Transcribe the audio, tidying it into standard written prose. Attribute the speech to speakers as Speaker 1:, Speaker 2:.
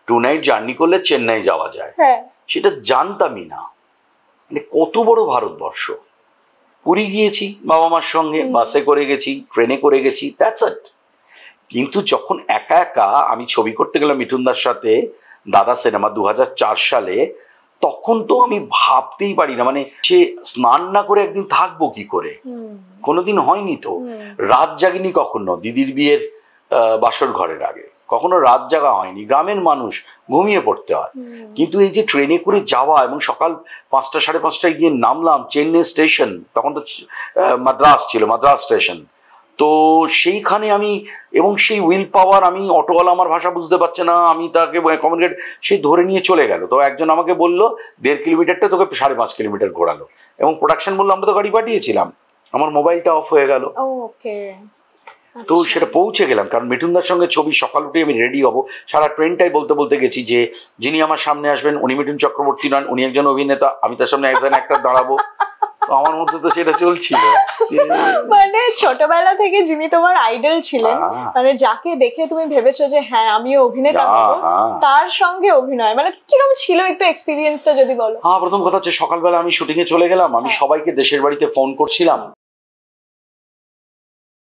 Speaker 1: 2 night journey করলে চেন্নাই যাওয়া যায়, সেটা জানতামই না। মানে কত বড় ভারতবর্ষ। পুরী গিয়েছি বাবা মার সঙ্গে, বাসে করে গেছি, ট্রেনে করে গেছি, দ্যাটস ইট। কিন্তু যখন একা একা আমি ছবি করতে গেলাম মিঠুনদার সাথে দাদা সিনেমা 2004 সালে, তখন তো আমি ভাবতেই পারি না, মানে সে স্নান না করে একদিন থাকবো কি করে, কোনোদিন হয়নি তো। রাত জাগিনি কখনো দিদির বিয়ের বাসর ঘরের আগে, কখনো রাত জাগা হয়নি। গ্রামের মানুষ, ঘুমিয়ে পড়তে হয়। কিন্তু এই যে ট্রেনে করে যাওয়া এবং সকাল 5টা 5:30টায় গিয়ে নামলাম চেন্নাই স্টেশন, তখন তো মাদ্রাস ছিল, মাদ্রাস স্টেশন। তো সেইখানে আমি, এবং সেই উইল পাওয়ার, আমি অটোওয়ালা আমার ভাষা বুঝতে পারছে না, আমি তাকে কমিউনিকেট, সে ধরে নিয়ে চলে গেল। তো একজন আমাকে বললো 1.5 কিলোমিটারটা তোকে 5.5 কিলোমিটার ঘোরালো, এবং প্রোডাকশন বললো আমরা তো গাড়ি পাঠিয়েছিলাম, আমার মোবাইলটা অফ হয়ে গেল। তো সেটা পৌঁছে গেলাম, কারণ মিঠুনদার সঙ্গে ছবি, সকাল উঠে আমি রেডি হব, সারা ট্রেনটাই বলতে বলতে গেছি যে যিনি আমার সামনে আসবেন উনি মিঠুন চক্রবর্তী নন, উনি একজন অভিনেতা, আমি তার সামনে একজন একটা দাঁড়াবো। আমার মধ্যে তো সেটা চলছিল।
Speaker 2: মানে ছোটবেলা থেকে যিনি তোমার আইডল ছিলেন, মানে যাকে দেখে তুমি ভেবেছো যে হ্যাঁ আমিও অভিনেতা হব, তার সঙ্গে অভিনয়, মানে কিরকম ছিল একটু এক্সপেরিয়েন্সটা যদি বলো।
Speaker 1: প্রথম কথা হচ্ছে সকালবেলা আমি শুটিং এ চলে গেলাম, আমি সবাইকে দেশের বাড়িতে ফোন করছিলাম।